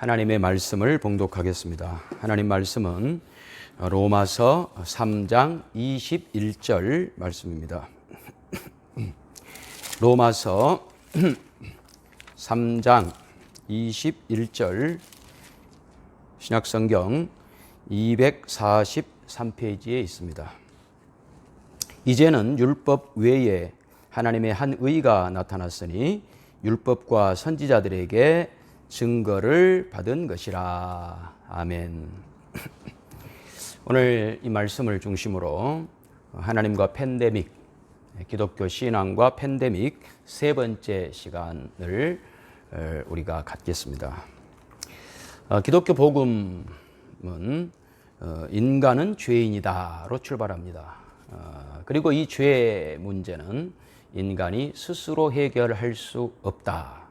하나님의 말씀을 봉독하겠습니다. 하나님 말씀은 로마서 3장 21절 말씀입니다. 로마서 3장 21절 신약성경 243페이지에 있습니다. 이제는 율법 외에 하나님의 한 의가 나타났으니 율법과 선지자들에게 증거를 받은 것이라. 아멘. 오늘 이 말씀을 중심으로 하나님과 팬데믹, 기독교 신앙과 팬데믹 세 번째 시간을 우리가 갖겠습니다. 기독교 복음은 인간은 죄인이다로 출발합니다. 그리고 이 죄의 문제는 인간이 스스로 해결할 수 없다.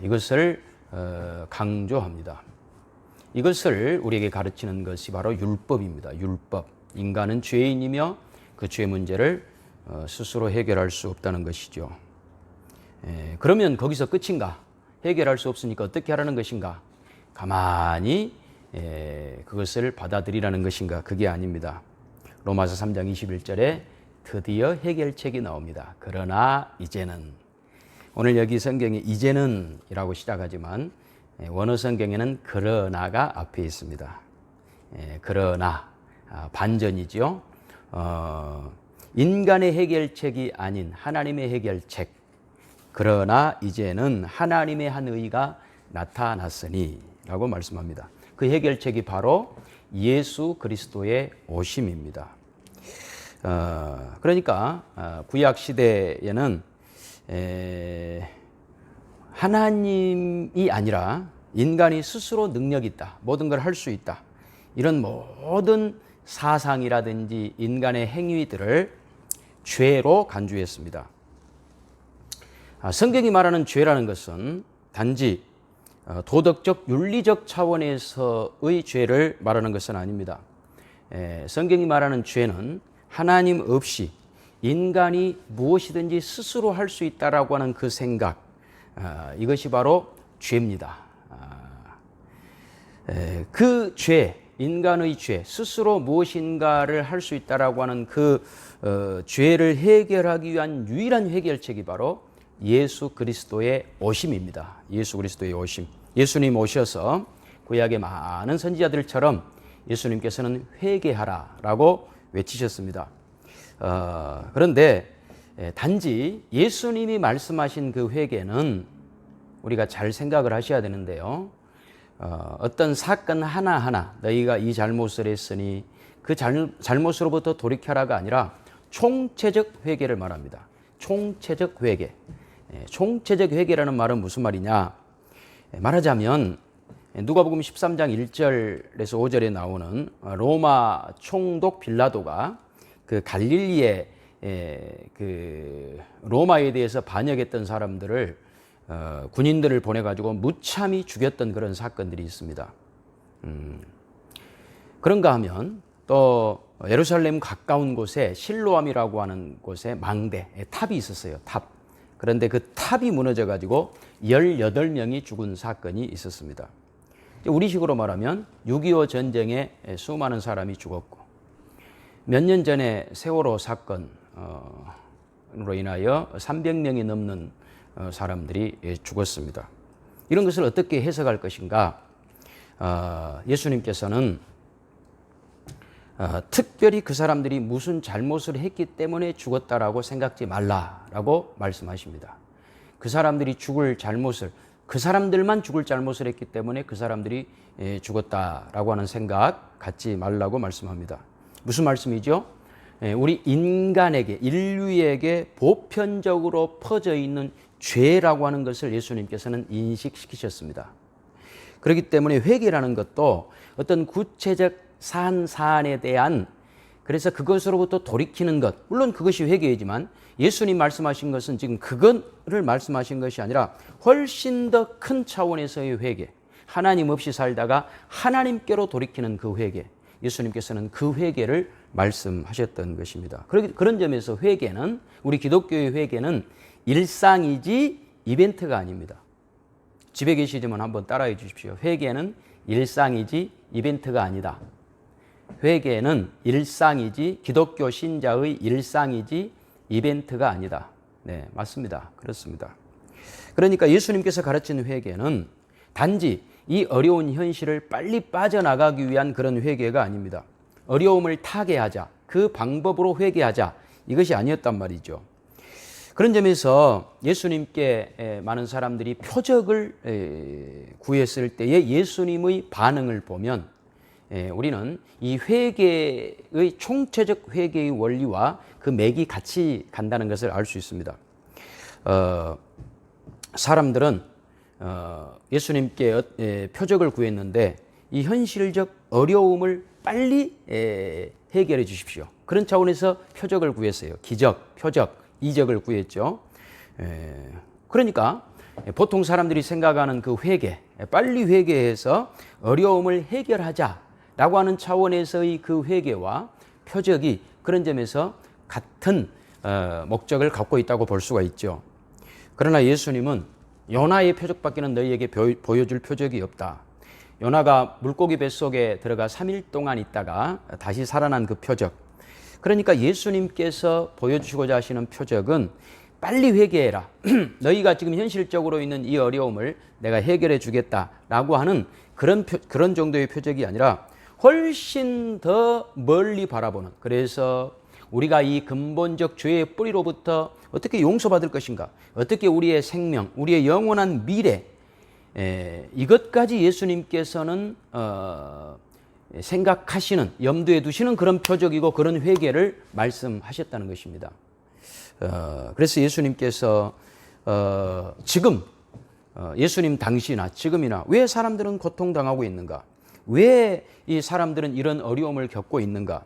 이것을 강조합니다. 이것을 우리에게 가르치는 것이 바로 율법입니다. 율법. 인간은 죄인이며 그 죄 문제를 스스로 해결할 수 없다는 것이죠. 그러면 거기서 끝인가? 해결할 수 없으니까 어떻게 하라는 것인가? 가만히 그것을 받아들이라는 것인가? 그게 아닙니다. 로마서 3장 21절에 드디어 해결책이 나옵니다. 그러나 이제는, 오늘 여기 성경에 이제는 이라고 시작하지만 원어 성경에는 그러나가 앞에 있습니다. 그러나, 반전이죠. 인간의 해결책이 아닌 하나님의 해결책. 그러나 이제는 하나님의 한 의가 나타났으니 라고 말씀합니다. 그 해결책이 바로 예수 그리스도의 오심입니다. 그러니까 구약 시대에는 하나님이 아니라 인간이 스스로 능력이 있다. 모든 걸 할 수 있다. 이런 모든 사상이라든지 인간의 행위들을 죄로 간주했습니다. 성경이 말하는 죄라는 것은 단지 도덕적, 윤리적 차원에서의 죄를 말하는 것은 아닙니다. 성경이 말하는 죄는 하나님 없이 인간이 무엇이든지 스스로 할 수 있다라고 하는 그 생각, 이것이 바로 죄입니다. 그 죄, 인간의 죄, 스스로 무엇인가를 할 수 있다라고 하는 그 죄를 해결하기 위한 유일한 해결책이 바로 예수 그리스도의 오심입니다. 예수 그리스도의 오심. 예수님 오셔서 구약의 많은 선지자들처럼 예수님께서는 회개하라라고 외치셨습니다. 그런데 단지 예수님이 말씀하신 그 회개는 우리가 잘 생각을 하셔야 되는데요. 어떤 사건 하나하나 너희가 이 잘못을 했으니 그 잘못으로부터 돌이켜라가 아니라 총체적 회개를 말합니다. 총체적 회개. 총체적 회개라는 말은 무슨 말이냐? 말하자면 누가복음 13장 1절에서 5절에 나오는 로마 총독 빌라도가 그 갈릴리에 그 로마에 대해서 반역했던 사람들을 군인들을 보내가지고 무참히 죽였던 그런 사건들이 있습니다. 그런가 하면 또 예루살렘 가까운 곳에 실로암이라고 하는 곳에 망대, 탑이 있었어요. 탑. 그런데 그 탑이 무너져가지고 18명이 죽은 사건이 있었습니다. 우리식으로 말하면 6.25 전쟁에 수많은 사람이 죽었고, 몇 년 전에 세월호 사건으로 인하여 300명이 넘는 사람들이 죽었습니다. 이런 것을 어떻게 해석할 것인가? 예수님께서는 특별히 그 사람들이 무슨 잘못을 했기 때문에 죽었다라고 생각지 말라라고 말씀하십니다. 그 사람들이 죽을 잘못을, 그 사람들만 죽을 잘못을 했기 때문에 그 사람들이 죽었다라고 하는 생각 갖지 말라고 말씀합니다. 무슨 말씀이죠? 우리 인간에게, 인류에게 보편적으로 퍼져 있는 죄라고 하는 것을 예수님께서는 인식시키셨습니다. 그렇기 때문에 회개라는 것도 어떤 구체적 사안에 대한, 그래서 그것으로부터 돌이키는 것, 물론 그것이 회개이지만 예수님 말씀하신 것은 지금 그거를 말씀하신 것이 아니라 훨씬 더 큰 차원에서의 회개, 하나님 없이 살다가 하나님께로 돌이키는 그 회개, 예수님께서는 그 회개를 말씀하셨던 것입니다. 그런 점에서 회개는, 우리 기독교의 회개는 일상이지 이벤트가 아닙니다. 집에 계시지만 한번 따라해 주십시오. 회개는 일상이지 이벤트가 아니다. 회개는 일상이지 기독교 신자의 일상이지 이벤트가 아니다. 네, 맞습니다. 그렇습니다. 그러니까 예수님께서 가르치는 회개는 단지 이 어려운 현실을 빨리 빠져나가기 위한 그런 회개가 아닙니다. 어려움을 타개하자, 그 방법으로 회개하자, 이것이 아니었단 말이죠. 그런 점에서 예수님께 많은 사람들이 표적을 구했을 때의 예수님의 반응을 보면 우리는 이 회개의 총체적 회개의 원리와 그 맥이 같이 간다는 것을 알 수 있습니다. 사람들은 예수님께 표적을 구했는데 이 현실적 어려움을 빨리 해결해 주십시오. 그런 차원에서 표적을 구했어요. 기적, 표적, 이적을 구했죠. 그러니까 보통 사람들이 생각하는 그 회개, 빨리 회개해서 어려움을 해결하자라고 하는 차원에서의 그 회개와 표적이 그런 점에서 같은 목적을 갖고 있다고 볼 수가 있죠. 그러나 예수님은 요나의 표적밖에는 너희에게 보여줄 표적이 없다. 요나가 물고기 뱃속에 들어가 3일 동안 있다가 다시 살아난 그 표적. 그러니까 예수님께서 보여주시고자 하시는 표적은 빨리 회개해라. 너희가 지금 현실적으로 있는 이 어려움을 내가 해결해 주겠다라고 하는 그런 정도의 표적이 아니라 훨씬 더 멀리 바라보는, 그래서 우리가 이 근본적 죄의 뿌리로부터 어떻게 용서받을 것인가, 어떻게 우리의 생명, 우리의 영원한 미래, 이것까지 예수님께서는 생각하시는, 염두에 두시는 그런 표적이고 그런 회개를 말씀하셨다는 것입니다. 그래서 예수님께서 지금 예수님 당시나 지금이나 왜 사람들은 고통당하고 있는가, 왜 이 사람들은 이런 어려움을 겪고 있는가,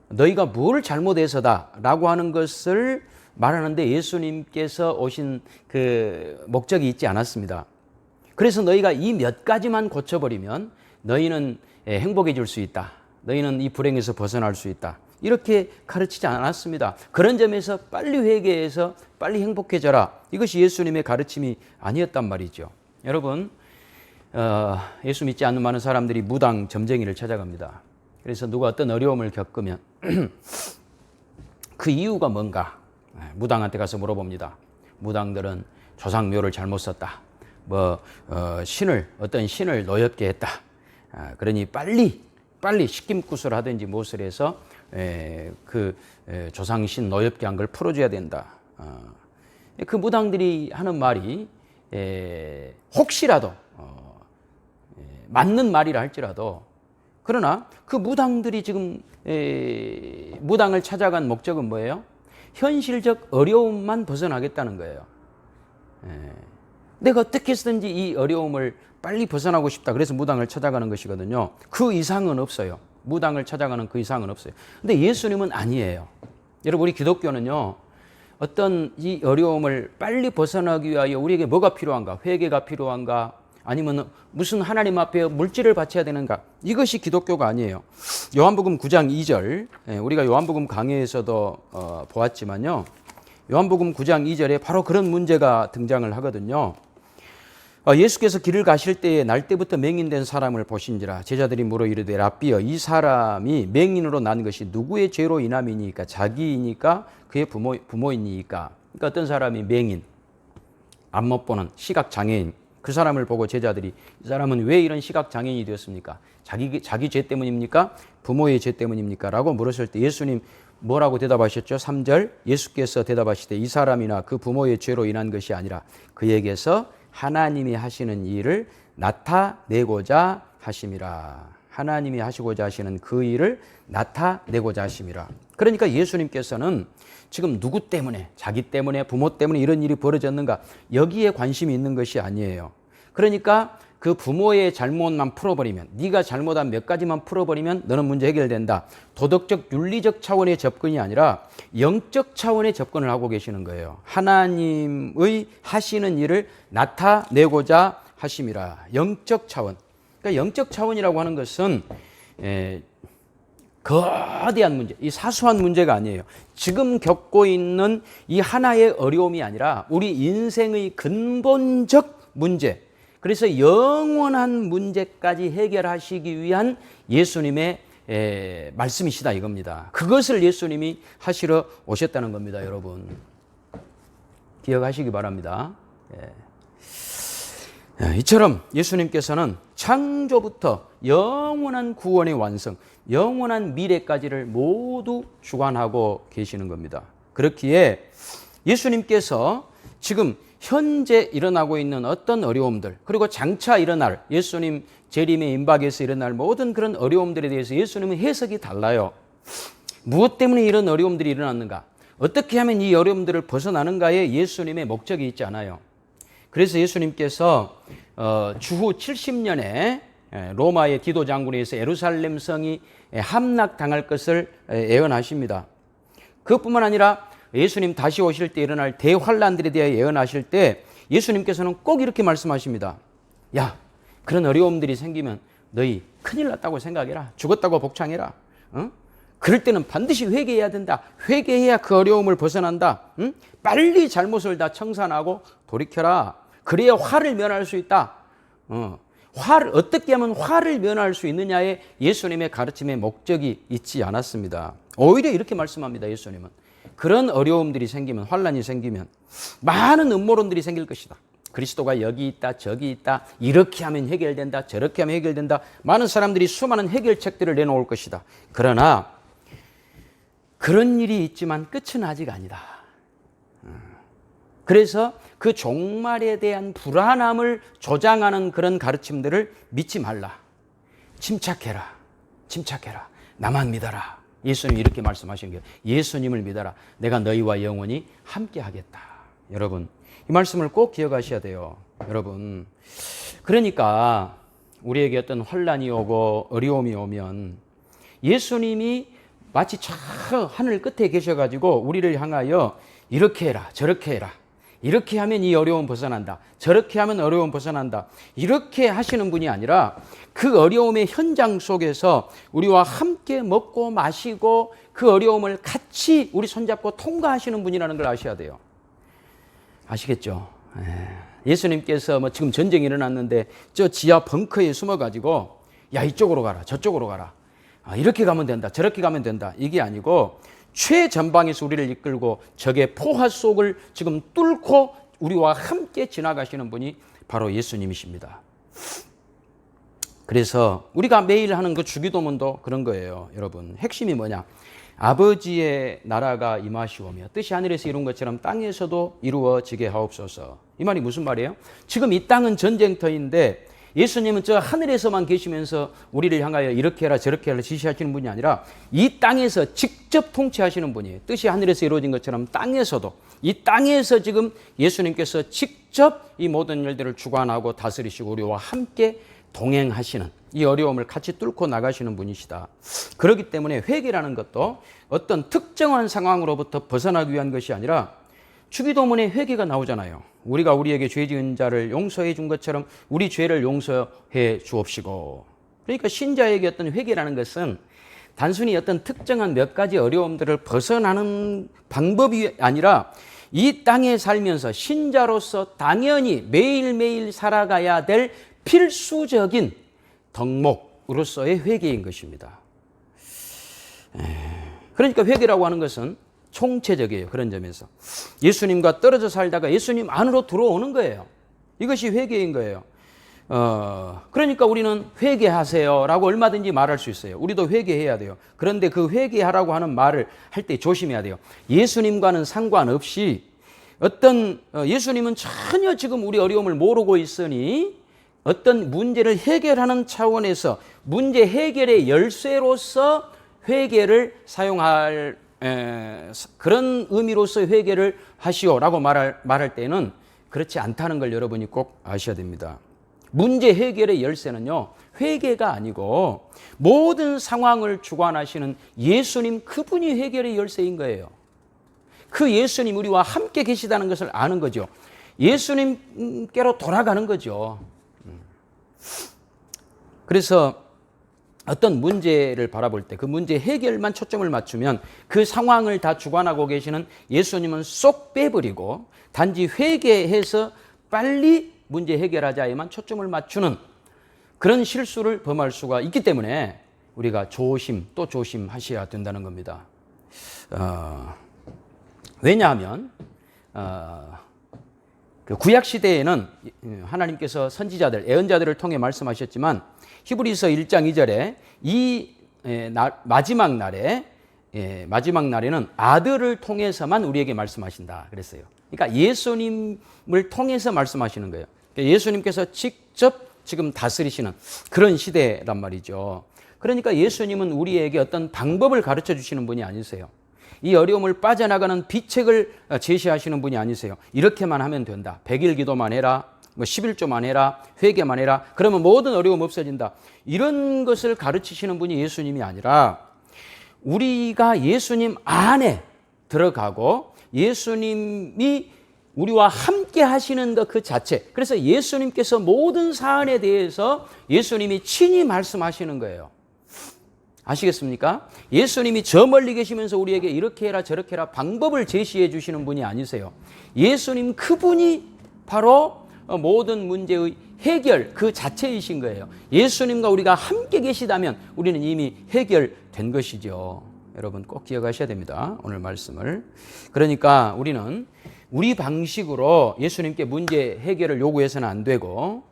너희가 뭘 잘못해서다 라고 하는 것을 말하는데 예수님께서 오신 그 목적이 있지 않았습니다. 그래서 너희가 이 몇 가지만 고쳐버리면 너희는 행복해질 수 있다, 너희는 이 불행에서 벗어날 수 있다, 이렇게 가르치지 않았습니다. 그런 점에서 빨리 회개해서 빨리 행복해져라, 이것이 예수님의 가르침이 아니었단 말이죠. 여러분, 예수 믿지 않는 많은 사람들이 무당 점쟁이를 찾아갑니다. 그래서 누가 어떤 어려움을 겪으면 그 이유가 뭔가 무당한테 가서 물어봅니다. 무당들은 조상묘를 잘못 썼다, 어떤 신을 노엽게 했다, 그러니 빨리 식김굿을 하든지 무엇을 해서 조상신 노엽게 한 걸 풀어줘야 된다. 그 무당들이 하는 말이 혹시라도 맞는 말이라 할지라도, 그러나 그 무당들이 지금 무당을 찾아간 목적은 뭐예요? 현실적 어려움만 벗어나겠다는 거예요. 내가 어떻게 해서든지 이 어려움을 빨리 벗어나고 싶다, 그래서 무당을 찾아가는 것이거든요. 그 이상은 없어요. 무당을 찾아가는 그 이상은 없어요. 근데 예수님은 아니에요. 여러분, 우리 기독교는요, 어떤 이 어려움을 빨리 벗어나기 위하여 우리에게 뭐가 필요한가? 회개가 필요한가? 아니면 무슨 하나님 앞에 물질을 바쳐야 되는가? 이것이 기독교가 아니에요. 요한복음 9장 2절, 우리가 요한복음 강해에서도 보았지만요, 요한복음 9장 2절에 바로 그런 문제가 등장을 하거든요. 예수께서 길을 가실 때에 날 때부터 맹인된 사람을 보신지라. 제자들이 물어 이르되 랍비여, 이 사람이 맹인으로 난 것이 누구의 죄로 인함이니까? 자기이니까 그의 부모이니까? 그러니까 어떤 사람이 맹인, 앞 못 보는 시각장애인, 그 사람을 보고 제자들이 이 사람은 왜 이런 시각장애인이 되었습니까? 자기 죄 때문입니까? 부모의 죄 때문입니까? 라고 물었을 때 예수님 뭐라고 대답하셨죠? 3절, 예수께서 대답하시되 이 사람이나 그 부모의 죄로 인한 것이 아니라 그에게서 하나님이 하시는 일을 나타내고자 하심이라. 하나님이 하시고자 하시는 그 일을 나타내고자 하심이라. 그러니까 예수님께서는 지금 누구 때문에, 자기 때문에, 부모 때문에 이런 일이 벌어졌는가, 여기에 관심이 있는 것이 아니에요. 그러니까 그 부모의 잘못만 풀어버리면, 네가 잘못한 몇 가지만 풀어버리면 너는 문제 해결된다. 도덕적, 윤리적 차원의 접근이 아니라 영적 차원의 접근을 하고 계시는 거예요. 하나님의 하시는 일을 나타내고자 하심이라. 영적 차원. 그러니까 영적 차원이라고 하는 것은 거대한 문제, 이 사소한 문제가 아니에요. 지금 겪고 있는 이 하나의 어려움이 아니라 우리 인생의 근본적 문제, 그래서 영원한 문제까지 해결하시기 위한 예수님의 말씀이시다 이겁니다. 그것을 예수님이 하시러 오셨다는 겁니다, 여러분. 기억하시기 바랍니다. 이처럼 예수님께서는 창조부터 영원한 구원의 완성, 영원한 미래까지를 모두 주관하고 계시는 겁니다. 그렇기에 예수님께서 지금 현재 일어나고 있는 어떤 어려움들, 그리고 장차 일어날 예수님 재림의 임박에서 일어날 모든 그런 어려움들에 대해서 예수님은 해석이 달라요. 무엇 때문에 이런 어려움들이 일어났는가? 어떻게 하면 이 어려움들을 벗어나는가에 예수님의 목적이 있지 않아요. 그래서 예수님께서 주후 70년에 로마의 디도 장군에 의해서 예루살렘 성이 함락당할 것을 예언하십니다. 그것뿐만 아니라 예수님 다시 오실 때 일어날 대환란들에 대해 예언하실 때 예수님께서는 꼭 이렇게 말씀하십니다. 야, 그런 어려움들이 생기면 너희 큰일 났다고 생각해라. 죽었다고 복창해라. 그럴 때는 반드시 회개해야 된다. 회개해야 그 어려움을 벗어난다. 빨리 잘못을 다 청산하고 돌이켜라. 그래야 화를 면할 수 있다. 어떻게 하면 화를 면할 수 있느냐에 예수님의 가르침의 목적이 있지 않았습니다. 오히려 이렇게 말씀합니다. 예수님은 그런 어려움들이 생기면, 환란이 생기면 많은 음모론들이 생길 것이다. 그리스도가 여기 있다, 저기 있다, 이렇게 하면 해결된다, 저렇게 하면 해결된다. 많은 사람들이 수많은 해결책들을 내놓을 것이다. 그러나 그런 일이 있지만 끝은 아직 아니다. 그래서 그 종말에 대한 불안함을 조장하는 그런 가르침들을 믿지 말라. 침착해라. 침착해라. 나만 믿어라. 예수님이 이렇게 말씀하신 거예요. 예수님을 믿어라. 내가 너희와 영원히 함께 하겠다. 여러분, 이 말씀을 꼭 기억하셔야 돼요. 여러분, 그러니까 우리에게 어떤 환란이 오고 어려움이 오면 예수님이 마치 저 하늘 끝에 계셔가지고 우리를 향하여 이렇게 해라, 저렇게 해라. 이렇게 하면 이 어려움 벗어난다. 저렇게 하면 어려움 벗어난다. 이렇게 하시는 분이 아니라 그 어려움의 현장 속에서 우리와 함께 먹고 마시고 그 어려움을 같이 우리 손잡고 통과하시는 분이라는 걸 아셔야 돼요. 아시겠죠? 예수님께서 뭐 지금 전쟁이 일어났는데 저 지하 벙커에 숨어가지고 야, 이쪽으로 가라, 저쪽으로 가라. 이렇게 가면 된다, 저렇게 가면 된다. 이게 아니고 최전방에서 우리를 이끌고 적의 포화 속을 지금 뚫고 우리와 함께 지나가시는 분이 바로 예수님이십니다. 그래서 우리가 매일 하는 그 주기도문도 그런 거예요. 여러분, 핵심이 뭐냐? 아버지의 나라가 임하시오며 뜻이 하늘에서 이룬 것처럼 땅에서도 이루어지게 하옵소서. 이 말이 무슨 말이에요? 지금 이 땅은 전쟁터인데 예수님은 저 하늘에서만 계시면서 우리를 향하여 이렇게 해라 저렇게 해라 지시하시는 분이 아니라 이 땅에서 직접 통치하시는 분이에요. 뜻이 하늘에서 이루어진 것처럼 땅에서도, 이 땅에서 지금 예수님께서 직접 이 모든 일들을 주관하고 다스리시고 우리와 함께 동행하시는, 이 어려움을 같이 뚫고 나가시는 분이시다. 그렇기 때문에 회개라는 것도 어떤 특정한 상황으로부터 벗어나기 위한 것이 아니라 주기도문에 회개가 나오잖아요. 우리가 우리에게 죄 지은 자를 용서해 준 것처럼 우리 죄를 용서해 주옵시고. 그러니까 신자에게 어떤 회개라는 것은 단순히 어떤 특정한 몇 가지 어려움들을 벗어나는 방법이 아니라 이 땅에 살면서 신자로서 당연히 매일매일 살아가야 될 필수적인 덕목으로서의 회개인 것입니다. 그러니까 회개라고 하는 것은 총체적이에요. 그런 점에서 예수님과 떨어져 살다가 예수님 안으로 들어오는 거예요. 이것이 회개인 거예요. 그러니까 우리는 회개하세요라고 얼마든지 말할 수 있어요. 우리도 회개해야 돼요. 그런데 그 회개하라고 하는 말을 할 때 조심해야 돼요. 예수님과는 상관없이 어떤 예수님은 전혀 지금 우리 어려움을 모르고 있으니 어떤 문제를 해결하는 차원에서 문제 해결의 열쇠로서 회개를 사용할 그런 의미로서 회개를 하시오라고 말할 때는 그렇지 않다는 걸 여러분이 꼭 아셔야 됩니다. 문제 해결의 열쇠는요, 회개가 아니고 모든 상황을 주관하시는 예수님 그분이 해결의 열쇠인 거예요. 그 예수님 우리와 함께 계시다는 것을 아는 거죠. 예수님께로 돌아가는 거죠. 그래서 어떤 문제를 바라볼 때 그 문제 해결만 초점을 맞추면 그 상황을 다 주관하고 계시는 예수님은 쏙 빼버리고 단지 회개해서 빨리 문제 해결하자에만 초점을 맞추는 그런 실수를 범할 수가 있기 때문에 우리가 조심 또 조심하셔야 된다는 겁니다. 왜냐하면 그 구약 시대에는 하나님께서 선지자들, 예언자들을 통해 말씀하셨지만 히브리서 1장 2절에 이 마지막 날에는 아들을 통해서만 우리에게 말씀하신다 그랬어요. 그러니까 예수님을 통해서 말씀하시는 거예요. 그러니까 예수님께서 직접 지금 다스리시는 그런 시대란 말이죠. 그러니까 예수님은 우리에게 어떤 방법을 가르쳐 주시는 분이 아니세요. 이 어려움을 빠져나가는 비책을 제시하시는 분이 아니세요. 이렇게만 하면 된다. 100일 기도만 해라. 11조만 해라. 회개만 해라. 그러면 모든 어려움 없어진다. 이런 것을 가르치시는 분이 예수님이 아니라 우리가 예수님 안에 들어가고 예수님이 우리와 함께 하시는 것 그 자체. 그래서 예수님께서 모든 사안에 대해서 예수님이 친히 말씀하시는 거예요. 아시겠습니까? 예수님이 저 멀리 계시면서 우리에게 이렇게 해라 저렇게 해라 방법을 제시해 주시는 분이 아니세요. 예수님 그분이 바로 모든 문제의 해결 그 자체이신 거예요. 예수님과 우리가 함께 계시다면 우리는 이미 해결된 것이죠. 여러분 꼭 기억하셔야 됩니다. 오늘 말씀을. 그러니까 우리는 우리 방식으로 예수님께 문제 해결을 요구해서는 안 되고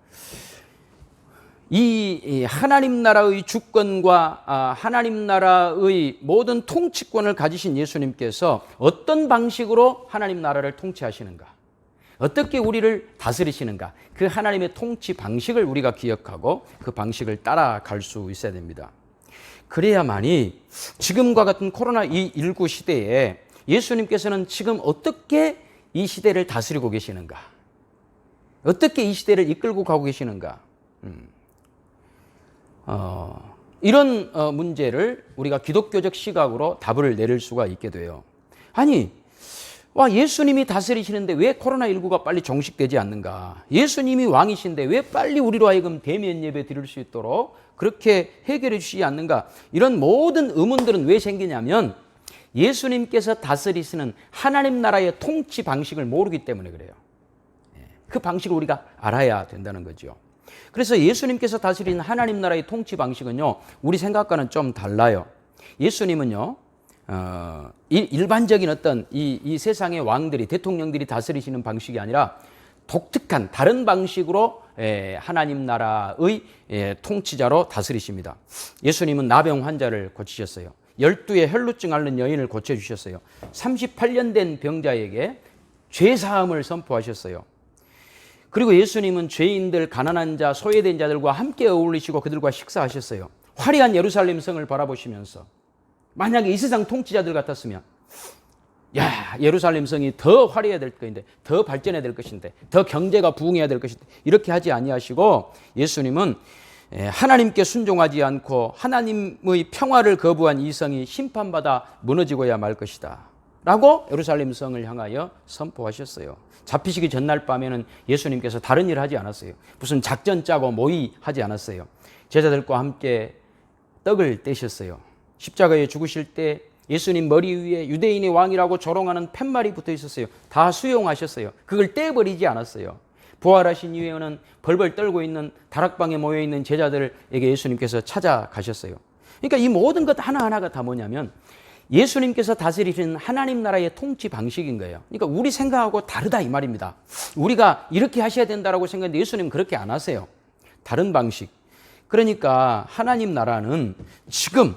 이 하나님 나라의 주권과 하나님 나라의 모든 통치권을 가지신 예수님께서 어떤 방식으로 하나님 나라를 통치하시는가, 어떻게 우리를 다스리시는가, 그 하나님의 통치 방식을 우리가 기억하고 그 방식을 따라갈 수 있어야 됩니다. 그래야만이 지금과 같은 코로나19 시대에 예수님께서는 지금 어떻게 이 시대를 다스리고 계시는가, 어떻게 이 시대를 이끌고 가고 계시는가, 이런 문제를 우리가 기독교적 시각으로 답을 내릴 수가 있게 돼요. 아니, 예수님이 다스리시는데 왜 코로나19가 빨리 종식되지 않는가? 예수님이 왕이신데 왜 빨리 우리로 하여금 대면 예배 드릴 수 있도록 그렇게 해결해 주시지 않는가? 이런 모든 의문들은 왜 생기냐면 예수님께서 다스리시는 하나님 나라의 통치 방식을 모르기 때문에 그래요. 그 방식을 우리가 알아야 된다는 거죠. 그래서 예수님께서 다스리는 하나님 나라의 통치 방식은요, 우리 생각과는 좀 달라요. 예수님은요, 일반적인 어떤 이 세상의 왕들이, 대통령들이 다스리시는 방식이 아니라 독특한 다른 방식으로 하나님 나라의 통치자로 다스리십니다. 예수님은 나병 환자를 고치셨어요. 12의 혈루증 앓는 여인을 고쳐주셨어요. 38년 된 병자에게 죄사함을 선포하셨어요. 그리고 예수님은 죄인들, 가난한 자, 소외된 자들과 함께 어울리시고 그들과 식사하셨어요. 화려한 예루살렘 성을 바라보시면서 만약에 이 세상 통치자들 같았으면 예루살렘 성이 더 화려해야 될 것인데, 더 발전해야 될 것인데, 더 경제가 부흥해야 될 것인데 이렇게 하지 아니하시고 예수님은 하나님께 순종하지 않고 하나님의 평화를 거부한 이 성이 심판받아 무너지고야 말 것이다 라고 예루살렘 성을 향하여 선포하셨어요. 잡히시기 전날 밤에는 예수님께서 다른 일을 하지 않았어요. 무슨 작전 짜고 모의하지 않았어요. 제자들과 함께 떡을 떼셨어요. 십자가에 죽으실 때 예수님 머리 위에 유대인의 왕이라고 조롱하는 팻말이 붙어 있었어요. 다 수용하셨어요. 그걸 떼버리지 않았어요. 부활하신 이후에는 벌벌 떨고 있는 다락방에 모여있는 제자들에게 예수님께서 찾아가셨어요. 그러니까 이 모든 것 하나하나가 다 뭐냐면 예수님께서 다스리시는 하나님 나라의 통치 방식인 거예요. 그러니까 우리 생각하고 다르다 이 말입니다. 우리가 이렇게 하셔야 된다고 생각했는데 예수님은 그렇게 안 하세요. 다른 방식. 그러니까 하나님 나라는 지금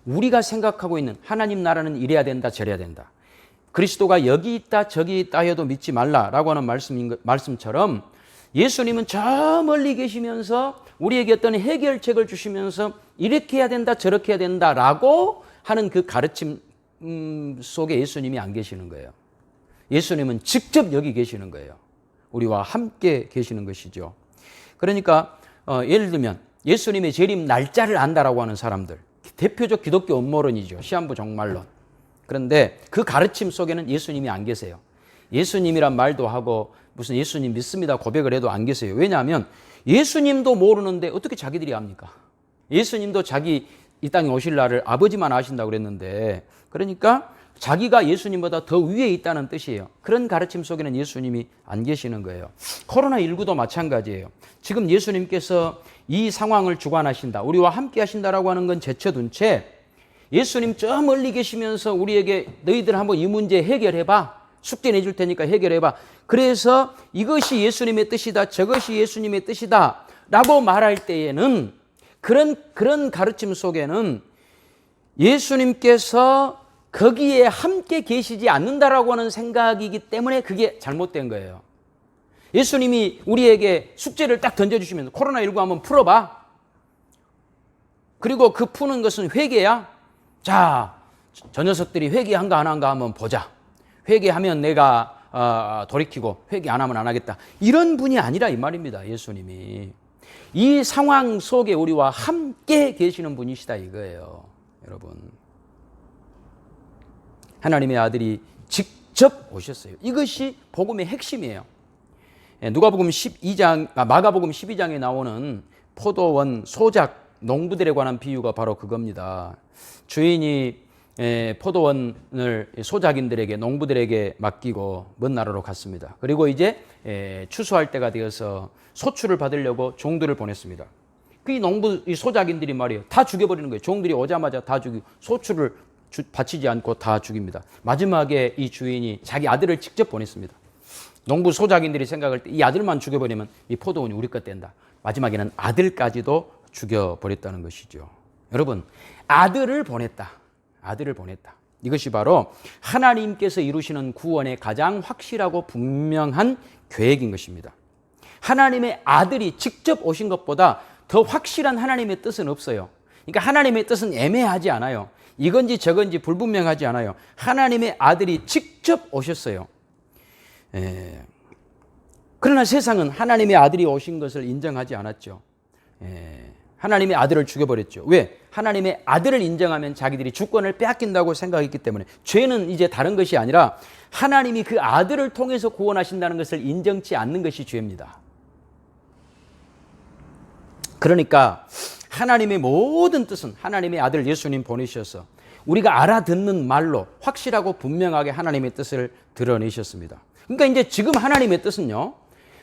우리가 생각하고 있는 하나님 나라는 이래야 된다 저래야 된다. 그리스도가 여기 있다 저기 있다 해도 믿지 말라라고 하는 말씀처럼 예수님은 저 멀리 계시면서 우리에게 어떤 해결책을 주시면서 이렇게 해야 된다 저렇게 해야 된다라고 하는 그 가르침 속에 예수님이 안 계시는 거예요. 예수님은 직접 여기 계시는 거예요. 우리와 함께 계시는 것이죠. 그러니까 예를 들면 예수님의 재림 날짜를 안다라고 하는 사람들, 대표적 기독교 음모론이죠. 시한부 종말론. 그런데 그 가르침 속에는 예수님이 안 계세요. 예수님이란 말도 하고 무슨 예수님 믿습니다 고백을 해도 안 계세요. 왜냐하면 예수님도 모르는데 어떻게 자기들이 압니까? 예수님도 자기 이 땅에 오실 날을 아버지만 아신다고 그랬는데, 그러니까 자기가 예수님보다 더 위에 있다는 뜻이에요. 그런 가르침 속에는 예수님이 안 계시는 거예요. 코로나19도 마찬가지예요. 지금 예수님께서 이 상황을 주관하신다, 우리와 함께 하신다라고 하는 건 제쳐둔 채 예수님 저 멀리 계시면서 우리에게 너희들 한번 이 문제 해결해봐. 숙제 내줄 테니까 해결해봐. 그래서 이것이 예수님의 뜻이다, 저것이 예수님의 뜻이다 라고 말할 때에는 그런 가르침 속에는 예수님께서 거기에 함께 계시지 않는다라고 하는 생각이기 때문에 그게 잘못된 거예요. 예수님이 우리에게 숙제를 딱 던져주시면 코로나19 한번 풀어봐. 그리고 그 푸는 것은 회개야. 자, 저 녀석들이 회개한가 안 한가 한번 보자. 회개하면 내가 돌이키고 회개 안 하면 안 하겠다. 이런 분이 아니라 이 말입니다. 예수님이. 이 상황 속에 우리와 함께 계시는 분이시다 이거예요. 여러분. 하나님의 아들이 직접 오셨어요. 이것이 복음의 핵심이에요. 누가복음 12장, 마가복음 12장에 나오는 포도원 소작 농부들에 관한 비유가 바로 그겁니다. 주인이 포도원을 소작인들에게, 농부들에게 맡기고 먼 나라로 갔습니다. 그리고 이제 추수할 때가 되어서 소출을 받으려고 종들을 보냈습니다. 이 소작인들이 말이에요. 다 죽여버리는 거예요. 종들이 오자마자 다 죽이고 소출을 바치지 않고 다 죽입니다. 마지막에 이 주인이 자기 아들을 직접 보냈습니다. 농부 소작인들이 생각할 때 이 아들만 죽여버리면 이 포도원이 우리 것 된다. 마지막에는 아들까지도 죽여버렸다는 것이죠. 여러분, 아들을 보냈다. 아들을 보냈다. 이것이 바로 하나님께서 이루시는 구원의 가장 확실하고 분명한 계획인 것입니다. 하나님의 아들이 직접 오신 것보다 더 확실한 하나님의 뜻은 없어요. 그러니까 하나님의 뜻은 애매하지 않아요. 이건지 저건지 불분명하지 않아요. 하나님의 아들이 직접 오셨어요. 그러나 세상은 하나님의 아들이 오신 것을 인정하지 않았죠. 하나님의 아들을 죽여버렸죠. 왜? 하나님의 아들을 인정하면 자기들이 주권을 빼앗긴다고 생각했기 때문에. 죄는 이제 다른 것이 아니라 하나님이 그 아들을 통해서 구원하신다는 것을 인정치 않는 것이 죄입니다. 그러니까 하나님의 모든 뜻은 하나님의 아들 예수님 보내셔서 우리가 알아듣는 말로 확실하고 분명하게 하나님의 뜻을 드러내셨습니다. 그러니까 이제 지금 하나님의 뜻은요,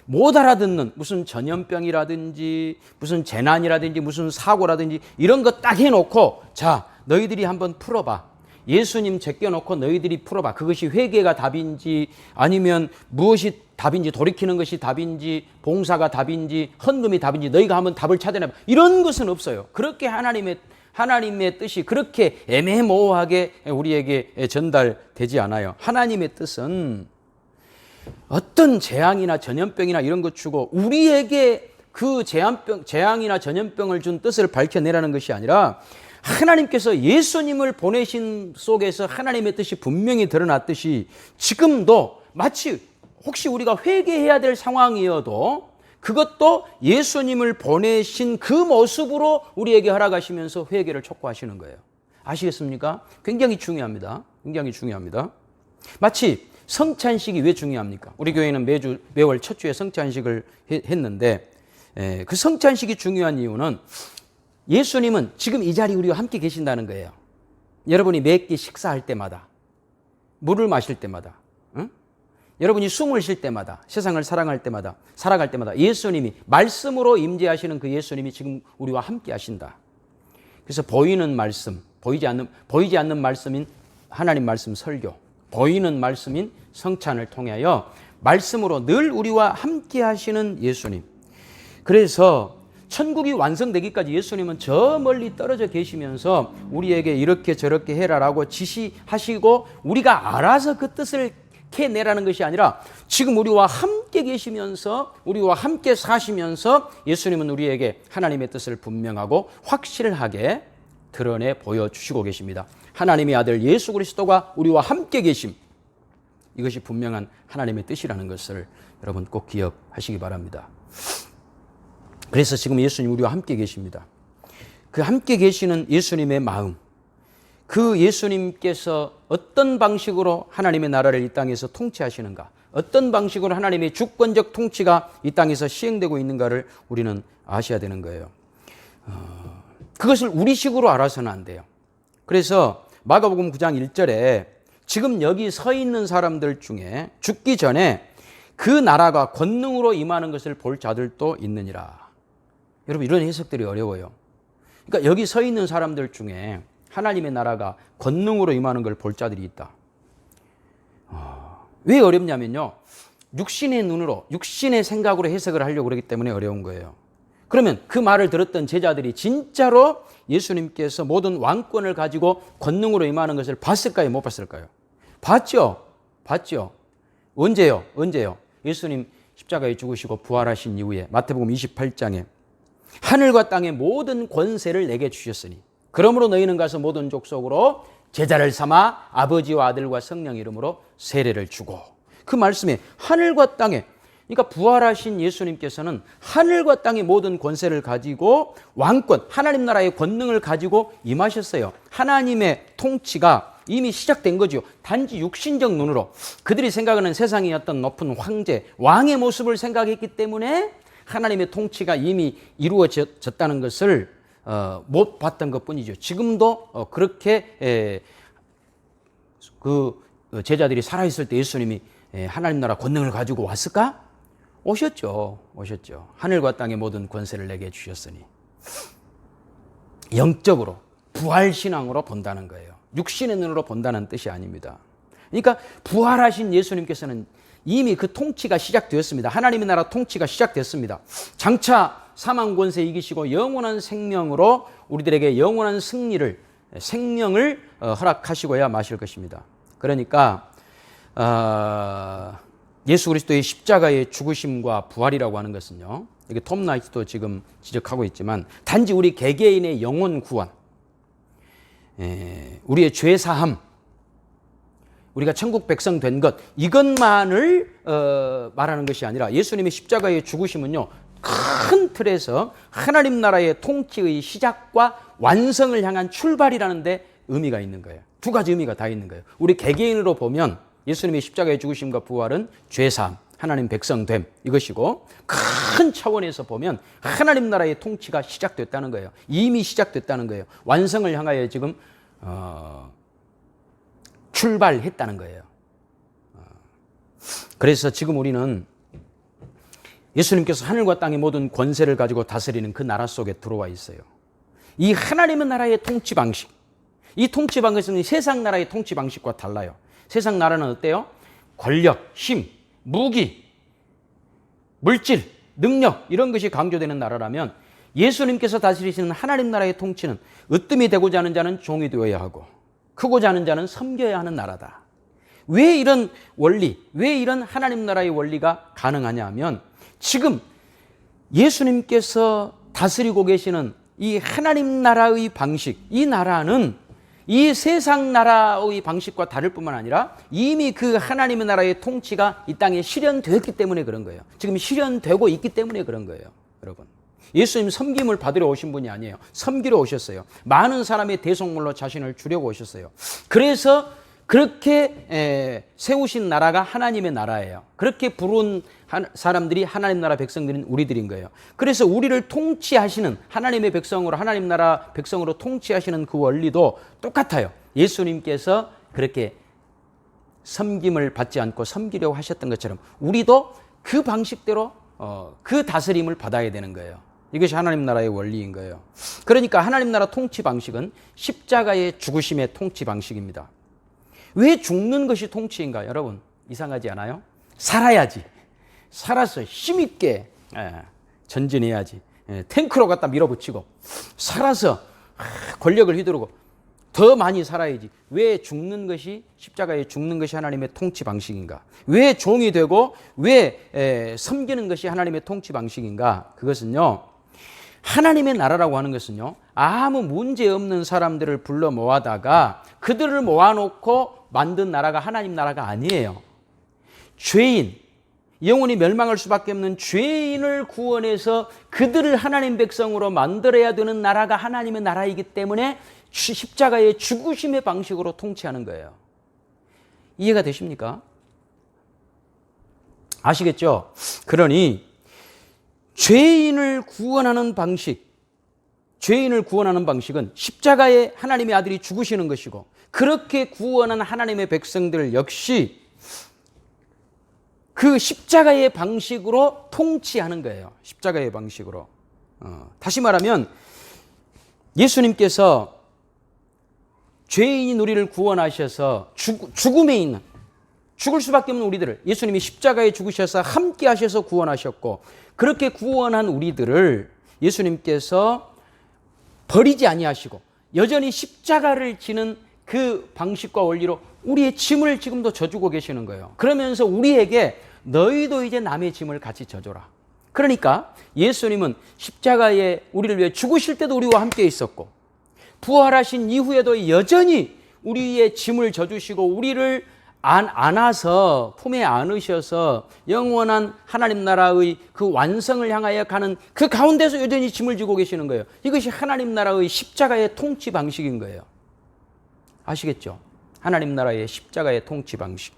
못 알아듣는 무슨 전염병이라든지 무슨 재난이라든지 무슨 사고라든지 이런 거 딱 해놓고, 자, 너희들이 한번 풀어봐. 예수님 제껴놓고 너희들이 풀어봐. 그것이 회개가 답인지 아니면 무엇이 답인지, 돌이키는 것이 답인지, 봉사가 답인지, 헌금이 답인지 너희가 한번 답을 찾아내봐. 이런 것은 없어요. 그렇게 하나님의 뜻이 그렇게 애매모호하게 우리에게 전달되지 않아요. 하나님의 뜻은 어떤 재앙이나 전염병이나 이런 것 주고 우리에게 그 재앙이나 전염병을 준 뜻을 밝혀내라는 것이 아니라 하나님께서 예수님을 보내신 속에서 하나님의 뜻이 분명히 드러났듯이 지금도 마치 혹시 우리가 회개해야 될 상황이어도 그것도 예수님을 보내신 그 모습으로 우리에게 허락하시면서 회개를 촉구하시는 거예요. 아시겠습니까? 굉장히 중요합니다. 굉장히 중요합니다. 마치 성찬식이 왜 중요합니까? 우리 교회는 매월 첫 주에 성찬식을 했는데 그 성찬식이 중요한 이유는 예수님은 지금 이 자리에 우리와 함께 계신다는 거예요. 여러분이 매 끼 식사할 때마다, 물을 마실 때마다, 응? 여러분이 숨을 쉴 때마다, 세상을 사랑할 때마다, 살아갈 때마다 예수님이 말씀으로 임재하시는 그 예수님이 지금 우리와 함께 하신다. 그래서 보이는 말씀, 보이지 않는 말씀인 하나님 말씀 설교, 보이는 말씀인 성찬을 통하여 말씀으로 늘 우리와 함께 하시는 예수님. 그래서 천국이 완성되기까지 예수님은 저 멀리 떨어져 계시면서 우리에게 이렇게 저렇게 해라라고 지시하시고 우리가 알아서 그 뜻을 캐내라는 것이 아니라 지금 우리와 함께 계시면서 우리와 함께 사시면서 예수님은 우리에게 하나님의 뜻을 분명하고 확실하게 드러내 보여주시고 계십니다. 하나님의 아들 예수 그리스도가 우리와 함께 계심, 이것이 분명한 하나님의 뜻이라는 것을 여러분 꼭 기억하시기 바랍니다. 그래서 지금 예수님 우리와 함께 계십니다. 그 함께 계시는 예수님의 마음, 그 예수님께서 어떤 방식으로 하나님의 나라를 이 땅에서 통치하시는가, 어떤 방식으로 하나님의 주권적 통치가 이 땅에서 시행되고 있는가를 우리는 아셔야 되는 거예요. 그것을 우리식으로 알아서는 안 돼요. 그래서 마가복음 9장 1절에 지금 여기 서 있는 사람들 중에 죽기 전에 그 나라가 권능으로 임하는 것을 볼 자들도 있느니라. 여러분, 이런 해석들이 어려워요. 그러니까 여기 서 있는 사람들 중에 하나님의 나라가 권능으로 임하는 걸 볼 자들이 있다. 왜 어렵냐면요, 육신의 눈으로, 육신의 생각으로 해석을 하려고 그러기 때문에 어려운 거예요. 그러면 그 말을 들었던 제자들이 진짜로 예수님께서 모든 왕권을 가지고 권능으로 임하는 것을 봤을까요? 못 봤을까요? 봤죠. 언제요? 예수님 십자가에 죽으시고 부활하신 이후에 마태복음 28장에 하늘과 땅의 모든 권세를 내게 주셨으니 그러므로 너희는 가서 모든 족속으로 제자를 삼아 아버지와 아들과 성령 이름으로 세례를 주고, 그 말씀에 하늘과 땅에, 그러니까 부활하신 예수님께서는 하늘과 땅의 모든 권세를 가지고 왕권, 하나님 나라의 권능을 가지고 임하셨어요. 하나님의 통치가 이미 시작된 거죠. 단지 육신적 눈으로 그들이 생각하는 세상의 어떤 높은 황제, 왕의 모습을 생각했기 때문에 하나님의 통치가 이미 이루어졌다는 것을 못 봤던 것뿐이죠. 지금도 그렇게 그 제자들이 살아있을 때 예수님이 하나님 나라 권능을 가지고 왔을까? 오셨죠. 하늘과 땅의 모든 권세를 내게 주셨으니. 영적으로 부활신앙으로 본다는 거예요. 육신의 눈으로 본다는 뜻이 아닙니다. 그러니까 부활하신 예수님께서는 이미 그 통치가 시작되었습니다. 하나님의 나라 통치가 시작됐습니다. 장차 사망 권세 이기시고 영원한 생명으로 우리들에게 영원한 승리를, 생명을 허락하시고야 마실 것입니다. 그러니까 예수 그리스도의 십자가의 죽으심과 부활이라고 하는 것은요, 이게 톰 나이트도 지금 지적하고 있지만 단지 우리 개개인의 영혼 구원, 우리의 죄 사함, 우리가 천국 백성 된 것, 이것만을 말하는 것이 아니라 예수님의 십자가의 죽으심은요, 큰 틀에서 하나님 나라의 통치의 시작과 완성을 향한 출발이라는 데 의미가 있는 거예요. 두 가지 의미가 다 있는 거예요. 우리 개개인으로 보면 예수님의 십자가의 죽으심과 부활은 죄사함, 하나님 백성됨, 이것이고, 큰 차원에서 보면 하나님 나라의 통치가 시작됐다는 거예요. 이미 시작됐다는 거예요. 완성을 향하여 지금 출발했다는 거예요. 그래서 지금 우리는 예수님께서 하늘과 땅의 모든 권세를 가지고 다스리는 그 나라 속에 들어와 있어요. 이 하나님의 나라의 통치 방식, 이 통치 방식은 세상 나라의 통치 방식과 달라요. 세상 나라는 어때요? 권력, 힘, 무기, 물질, 능력, 이런 것이 강조되는 나라라면 예수님께서 다스리시는 하나님 나라의 통치는 으뜸이 되고자 하는 자는 종이 되어야 하고 크고자 하는 자는 섬겨야 하는 나라다. 왜 이런 원리, 왜 이런 하나님 나라의 원리가 가능하냐 하면 지금 예수님께서 다스리고 계시는 이 하나님 나라의 방식, 이 나라는 이 세상 나라의 방식과 다를 뿐만 아니라 이미 그 하나님의 나라의 통치가 이 땅에 실현되었기 때문에 그런 거예요. 지금 실현되고 있기 때문에 그런 거예요. 여러분, 예수님 섬김을 받으러 오신 분이 아니에요. 섬기러 오셨어요. 많은 사람의 대속물로 자신을 주려고 오셨어요. 그래서 그렇게 세우신 나라가 하나님의 나라예요. 그렇게 부른 사람들이 하나님 나라 백성들인 우리들인 거예요. 그래서 우리를 통치하시는 하나님의 백성으로, 하나님 나라 백성으로 통치하시는 그 원리도 똑같아요. 예수님께서 그렇게 섬김을 받지 않고 섬기려고 하셨던 것처럼 우리도 그 방식대로 그 다스림을 받아야 되는 거예요. 이것이 하나님 나라의 원리인 거예요. 그러니까 하나님 나라 통치 방식은 십자가의 죽으심의 통치 방식입니다. 왜 죽는 것이 통치인가? 여러분, 이상하지 않아요? 살아야지. 살아서 힘있게 전진해야지. 탱크로 갖다 밀어붙이고 살아서 권력을 휘두르고 더 많이 살아야지. 왜 죽는 것이, 십자가에 죽는 것이 하나님의 통치 방식인가? 왜 종이 되고 왜 섬기는 것이 하나님의 통치 방식인가? 그것은요, 하나님의 나라라고 하는 것은요, 아무 문제 없는 사람들을 불러 모아다가 그들을 모아놓고 만든 나라가 하나님 나라가 아니에요. 죄인, 영원히 멸망할 수밖에 없는 죄인을 구원해서 그들을 하나님 백성으로 만들어야 되는 나라가 하나님의 나라이기 때문에 십자가의 죽으심의 방식으로 통치하는 거예요. 이해가 되십니까? 아시겠죠? 그러니 죄인을 구원하는 방식, 죄인을 구원하는 방식은 십자가에 하나님의 아들이 죽으시는 것이고, 그렇게 구원한 하나님의 백성들 역시 그 십자가의 방식으로 통치하는 거예요. 십자가의 방식으로. 다시 말하면 예수님께서 죄인인 우리를 구원하셔서 죽음에 있는, 죽을 수밖에 없는 우리들을 예수님이 십자가에 죽으셔서 함께 하셔서 구원하셨고, 그렇게 구원한 우리들을 예수님께서 버리지 아니하시고 여전히 십자가를 지는 그 방식과 원리로 우리의 짐을 지금도 져주고 계시는 거예요. 그러면서 우리에게 너희도 이제 남의 짐을 같이 져줘라. 그러니까 예수님은 십자가에 우리를 위해 죽으실 때도 우리와 함께 있었고, 부활하신 이후에도 여전히 우리의 짐을 져주시고 우리를 안아서 품에 안으셔서 영원한 하나님 나라의 그 완성을 향하여 가는 그 가운데서 여전히 짐을 지고 계시는 거예요. 이것이 하나님 나라의 십자가의 통치 방식인 거예요. 아시겠죠? 하나님 나라의 십자가의 통치 방식.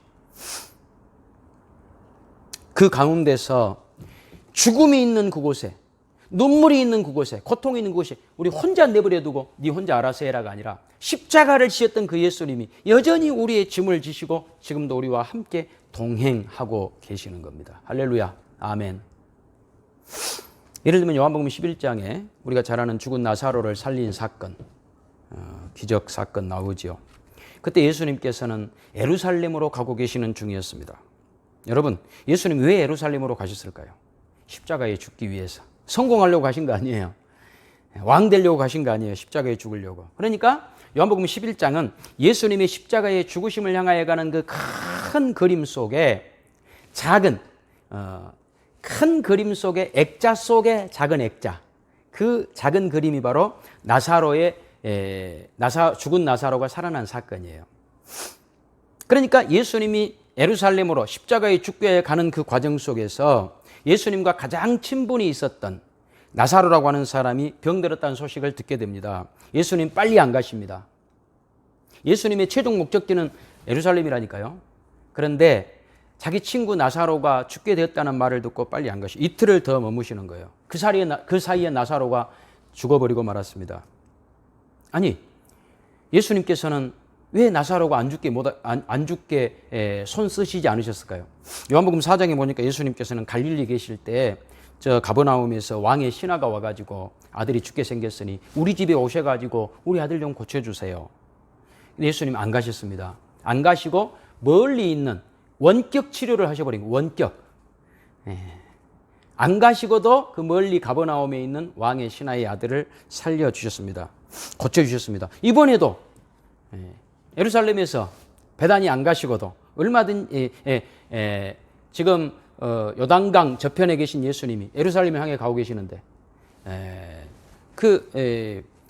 그 가운데서 죽음이 있는 그곳에, 눈물이 있는 그곳에, 고통이 있는 그곳에 우리 혼자 내버려 두고 네 혼자 알아서 해라가 아니라 십자가를 지었던 그 예수님이 여전히 우리의 짐을 지시고 지금도 우리와 함께 동행하고 계시는 겁니다. 할렐루야. 아멘. 예를 들면 요한복음 11장에 우리가 잘 아는 죽은 나사로를 살린 사건, 기적 사건 나오지요. 그때 예수님께서는 예루살렘으로 가고 계시는 중이었습니다. 여러분, 예수님 왜 예루살렘으로 가셨을까요? 십자가에 죽기 위해서. 성공하려고 가신 거 아니에요. 왕 되려고 가신 거 아니에요. 십자가에 죽으려고. 그러니까 요한복음 11장은 예수님의 십자가의 죽으심을 향하여 가는 그 큰 그림 속에 작은, 큰 그림 속에 액자 속에 작은 액자. 그 작은 그림이 바로 나사로의 죽은 나사로가 살아난 사건이에요. 그러니까 예수님이 예루살렘으로 십자가에 죽기 위해 가는 그 과정 속에서 예수님과 가장 친분이 있었던 나사로라고 하는 사람이 병들었다는 소식을 듣게 됩니다. 예수님 빨리 안 가십니다. 예수님의 최종 목적지는 예루살렘이라니까요. 그런데 자기 친구 나사로가 죽게 되었다는 말을 듣고 빨리 안 가시고 이틀을 더 머무시는 거예요. 그 사이에 나사로가 죽어버리고 말았습니다. 아니, 예수님께서는 왜 나사로가 안 죽게 손 쓰시지 않으셨을까요? 요한복음 4장에 보니까 예수님께서는 갈릴리 계실 때 저 가버나움에서 왕의 신하가 와가지고 아들이 죽게 생겼으니 우리 집에 오셔가지고 우리 아들 좀 고쳐주세요. 근데 예수님 안 가셨습니다. 안 가시고 멀리 있는 원격 치료를 하셔버린 거예요. 원격. 안 가시고도 그 멀리 가버나움에 있는 왕의 신하의 아들을 살려주셨습니다. 고쳐주셨습니다. 이번에도 예루살렘에서 베다니 안 가시고도 얼마든지 지금 요단강 저편에 계신 예수님이 예루살렘을 향해 가고 계시는데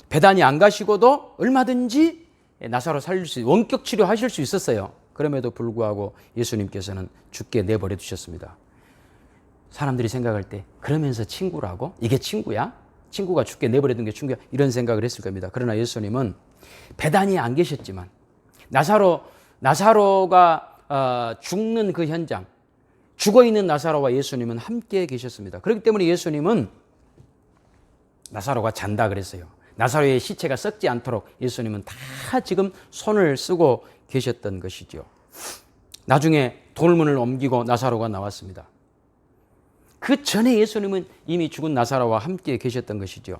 베다니 안 가시고도 얼마든지 나사로 살릴 수 원격 치료하실 수 있었어요. 그럼에도 불구하고 예수님께서는 죽게 내버려 두셨습니다. 사람들이 생각할 때 그러면서 친구라고? 이게 친구야? 친구가 죽게 내버려 둔 게 친구야? 이런 생각을 했을 겁니다. 그러나 예수님은 베다니에 안 계셨지만 나사로가 죽는 그 현장, 죽어있는 나사로와 예수님은 함께 계셨습니다. 그렇기 때문에 예수님은 나사로가 잔다 그랬어요. 나사로의 시체가 썩지 않도록 예수님은 다 지금 손을 쓰고 계셨던 것이죠. 나중에 돌문을 옮기고 나사로가 나왔습니다. 그 전에 예수님은 이미 죽은 나사로와 함께 계셨던 것이죠.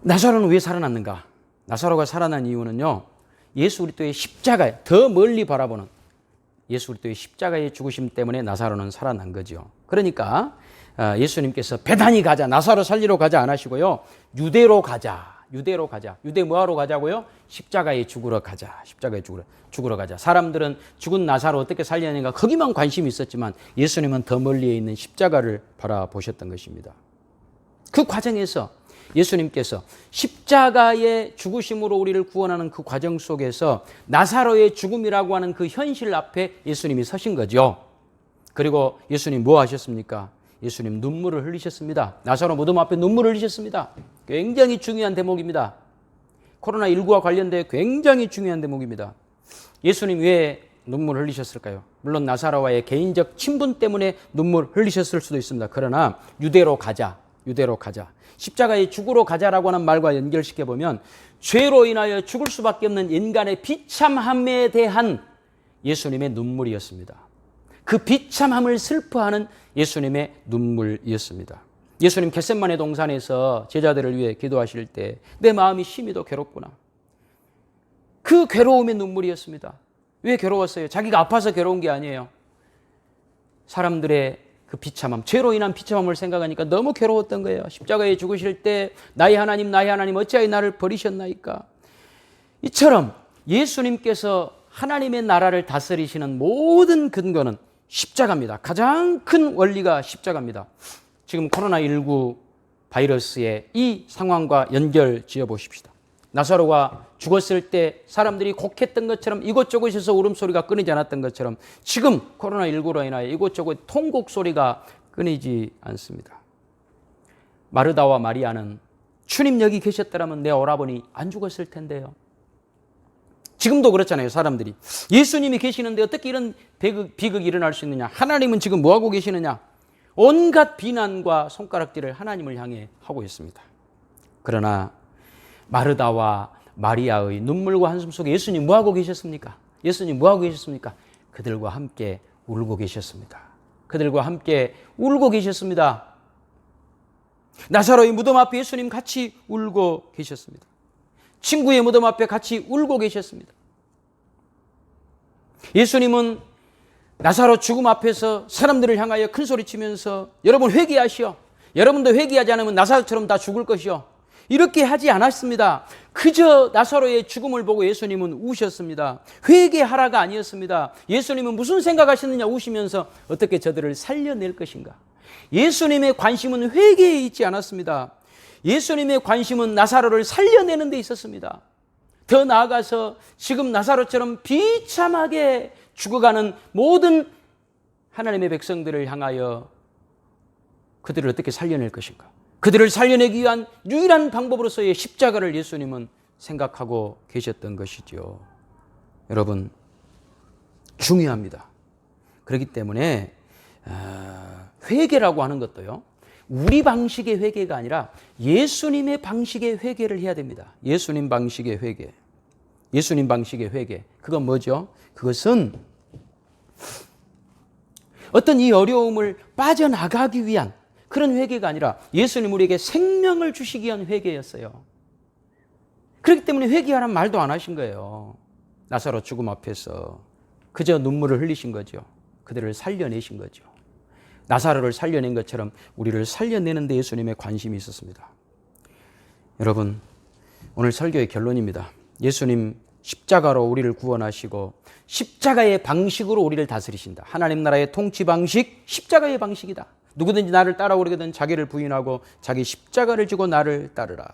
나사로는 왜 살아났는가? 나사로가 살아난 이유는요, 예수 그리스도의 십자가에 더 멀리 바라보는 예수 그리스도의 십자가의 죽으심 때문에 나사로는 살아난 거죠. 그러니까 예수님께서 베다니 가자, 나사로 살리러 가자 안 하시고요, 유대로 가자. 유대 뭐하러 가자고요? 십자가에 죽으러 가자. 십자가에 죽으러 가자. 사람들은 죽은 나사로 어떻게 살리느냐 거기만 관심이 있었지만 예수님은 더 멀리에 있는 십자가를 바라보셨던 것입니다. 그 과정에서 예수님께서 십자가의 죽으심으로 우리를 구원하는 그 과정 속에서 나사로의 죽음이라고 하는 그 현실 앞에 예수님이 서신 거죠. 그리고 예수님 뭐 하셨습니까? 예수님 눈물을 흘리셨습니다. 나사로 무덤 앞에 눈물을 흘리셨습니다. 굉장히 중요한 대목입니다. 코로나19와 관련된 굉장히 중요한 대목입니다. 예수님 왜 눈물을 흘리셨을까요? 물론 나사로와의 개인적 친분 때문에 눈물 흘리셨을 수도 있습니다. 그러나 유대로 가자. 유대로 가자. 십자가의 죽으러 가자라고 하는 말과 연결시켜보면 죄로 인하여 죽을 수밖에 없는 인간의 비참함에 대한 예수님의 눈물이었습니다. 그 비참함을 슬퍼하는 예수님의 눈물이었습니다. 예수님 겟세마네 동산에서 제자들을 위해 기도하실 때 내 마음이 심히도 괴롭구나. 그 괴로움의 눈물이었습니다. 왜 괴로웠어요? 자기가 아파서 괴로운 게 아니에요. 사람들의 그 비참함, 죄로 인한 비참함을 생각하니까 너무 괴로웠던 거예요. 십자가에 죽으실 때 나의 하나님 어찌하여 나를 버리셨나이까. 이처럼 예수님께서 하나님의 나라를 다스리시는 모든 근거는 십자가입니다. 가장 큰 원리가 십자가입니다. 지금 코로나19 바이러스의 이 상황과 연결 지어 보십시다. 나사로가 죽었을 때 사람들이 곡했던 것처럼 이곳저곳에서 울음소리가 끊이지 않았던 것처럼 지금 코로나19로 인하여 이곳저곳 통곡 소리가 끊이지 않습니다. 마르다와 마리아는 주님 여기 계셨더라면 내 오라버니 안 죽었을 텐데요. 지금도 그렇잖아요. 사람들이 예수님이 계시는데 어떻게 이런 비극이 일어날 수 있느냐, 하나님은 지금 뭐하고 계시느냐, 온갖 비난과 손가락질을 하나님을 향해 하고 있습니다. 그러나 마르다와 마리아의 눈물과 한숨 속에 예수님 뭐하고 계셨습니까? 예수님 뭐하고 계셨습니까? 그들과 함께 울고 계셨습니다. 그들과 함께 울고 계셨습니다. 나사로의 무덤 앞에 예수님 같이 울고 계셨습니다. 친구의 무덤 앞에 같이 울고 계셨습니다. 예수님은 나사로 죽음 앞에서 사람들을 향하여 큰 소리 치면서 여러분 회개하시오. 여러분도 회개하지 않으면 나사로처럼 다 죽을 것이오. 이렇게 하지 않았습니다. 그저 나사로의 죽음을 보고 예수님은 우셨습니다. 회개하라가 아니었습니다. 예수님은 무슨 생각하셨느냐 우시면서 어떻게 저들을 살려낼 것인가. 예수님의 관심은 회개에 있지 않았습니다. 예수님의 관심은 나사로를 살려내는 데 있었습니다. 더 나아가서 지금 나사로처럼 비참하게 죽어가는 모든 하나님의 백성들을 향하여 그들을 어떻게 살려낼 것인가. 그들을 살려내기 위한 유일한 방법으로서의 십자가를 예수님은 생각하고 계셨던 것이죠. 여러분, 중요합니다. 그렇기 때문에 회개라고 하는 것도요, 우리 방식의 회개가 아니라 예수님의 방식의 회개를 해야 됩니다. 예수님 방식의 회개. 예수님 방식의 회개. 그건 뭐죠? 그것은 어떤 이 어려움을 빠져나가기 위한 그런 회개가 아니라 예수님 우리에게 생명을 주시기 위한 회개였어요. 그렇기 때문에 회개하라는 말도 안 하신 거예요. 나사로 죽음 앞에서 그저 눈물을 흘리신 거죠. 그들을 살려내신 거죠. 나사로를 살려낸 것처럼 우리를 살려내는 데 예수님의 관심이 있었습니다. 여러분, 오늘 설교의 결론입니다. 예수님 십자가로 우리를 구원하시고 십자가의 방식으로 우리를 다스리신다. 하나님 나라의 통치 방식, 십자가의 방식이다. 누구든지 나를 따라오려거든 자기를 부인하고 자기 십자가를 지고 나를 따르라.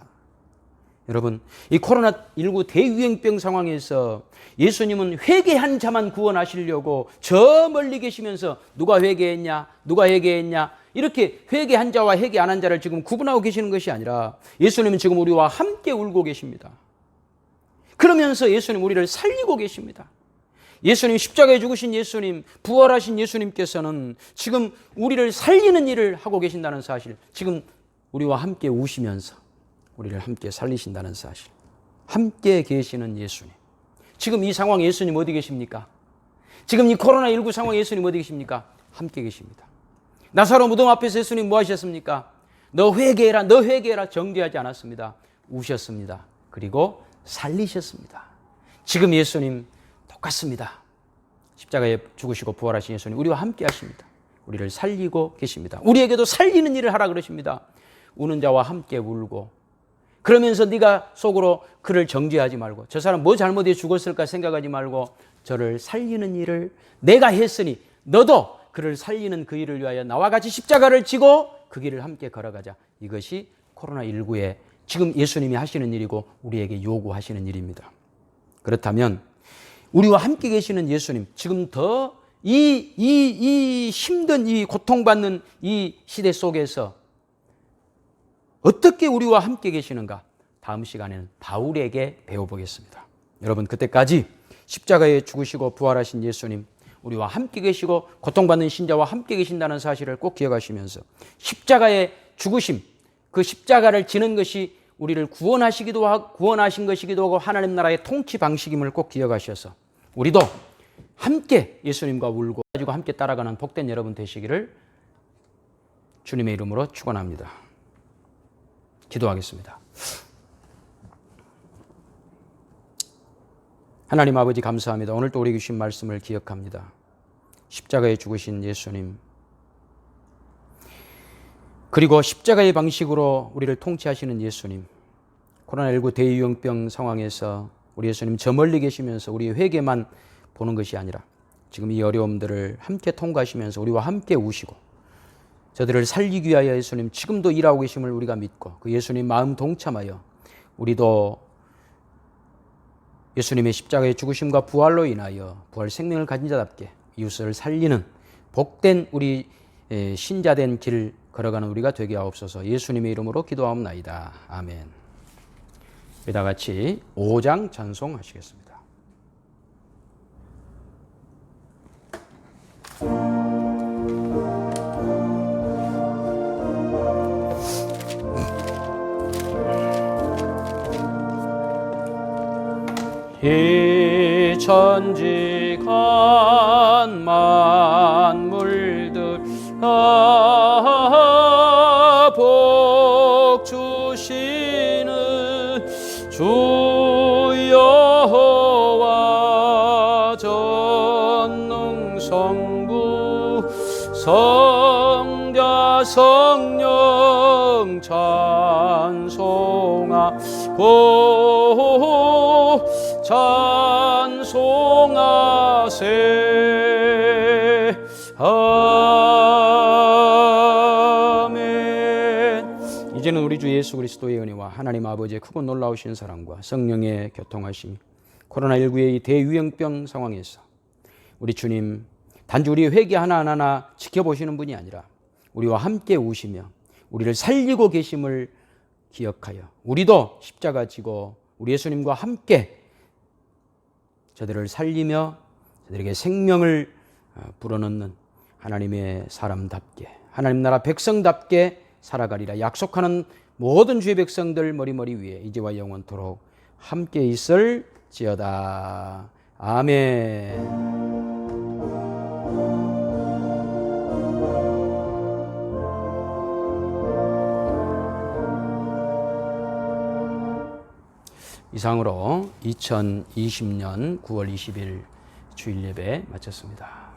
여러분, 이 코로나19 대유행병 상황에서 예수님은 회개한 자만 구원하시려고 저 멀리 계시면서 누가 회개했냐, 누가 회개했냐, 이렇게 회개한 자와 회개 안 한 자를 지금 구분하고 계시는 것이 아니라 예수님은 지금 우리와 함께 울고 계십니다. 그러면서 예수님 우리를 살리고 계십니다. 예수님, 십자가에 죽으신 예수님, 부활하신 예수님께서는 지금 우리를 살리는 일을 하고 계신다는 사실, 지금 우리와 함께 우시면서 우리를 함께 살리신다는 사실, 함께 계시는 예수님. 지금 이 상황 예수님 어디 계십니까? 지금 이 코로나19 상황 예수님 어디 계십니까? 함께 계십니다. 나사로 무덤 앞에서 예수님 뭐 하셨습니까? 너 회개해라, 너 회개해라 정죄하지 않았습니다. 우셨습니다. 그리고 살리셨습니다. 지금 예수님 똑같습니다. 십자가에 죽으시고 부활하신 예수님 우리와 함께 하십니다. 우리를 살리고 계십니다. 우리에게도 살리는 일을 하라 그러십니다. 우는 자와 함께 울고, 그러면서 네가 속으로 그를 정죄하지 말고 저 사람 뭐 잘못해 죽었을까 생각하지 말고 저를 살리는 일을 내가 했으니 너도 그를 살리는 그 일을 위하여 나와 같이 십자가를 지고 그 길을 함께 걸어가자. 이것이 코로나19에 지금 예수님이 하시는 일이고 우리에게 요구하시는 일입니다. 그렇다면 우리와 함께 계시는 예수님, 지금 더 이 힘든 이 고통받는 이 시대 속에서 어떻게 우리와 함께 계시는가? 다음 시간에는 바울에게 배워보겠습니다. 여러분, 그때까지 십자가에 죽으시고 부활하신 예수님, 우리와 함께 계시고 고통받는 신자와 함께 계신다는 사실을 꼭 기억하시면서 십자가의 죽으심, 그 십자가를 지는 것이 우리를 구원하신 것이기도 하고 하나님 나라의 통치 방식임을 꼭 기억하셔서 우리도 함께 예수님과 울고 가지고 함께 따라가는 복된 여러분 되시기를 주님의 이름으로 축원합니다. 기도하겠습니다. 하나님 아버지 감사합니다. 오늘 또 우리에게 주신 말씀을 기억합니다. 십자가에 죽으신 예수님, 그리고 십자가의 방식으로 우리를 통치하시는 예수님, 코로나19 대유행병 상황에서 우리 예수님 저 멀리 계시면서 우리의 회개만 보는 것이 아니라 지금 이 어려움들을 함께 통과하시면서 우리와 함께 우시고 저들을 살리기 위하여 예수님 지금도 일하고 계심을 우리가 믿고 그 예수님 마음 동참하여 우리도 예수님의 십자가의 죽으심과 부활로 인하여 부활 생명을 가진 자답게 이웃을 살리는 복된 우리 신자된 길 걸어가는 우리가 되게 하옵소서. 예수님의 이름으로 기도하옵나이다. 아멘. 우리 다 같이 5장 찬송하시겠습니다. 이 천지간 만물들 복 주시는 주 여호와 전능성부 성자 성령 찬송하고 찬송하세. 아멘. 이제는 우리 주 예수 그리스도의 은혜와 하나님 아버지의 크고 놀라우신 사랑과 성령의 교통하심이 코로나19의 이 대유행병 상황에서 우리 주님 단지 우리의 회개 하나하나 지켜보시는 분이 아니라 우리와 함께 우시며 우리를 살리고 계심을 기억하여 우리도 십자가 지고 우리 예수님과 함께 저들을 살리며 저들에게 생명을 불어넣는 하나님의 사람답게 하나님 나라 백성답게 살아가리라 약속하는 모든 주의 백성들 머리머리 위에 이제와 영원토록 함께 있을지어다. 아멘. 이상으로 2020년 9월 20일 주일 예배 마쳤습니다.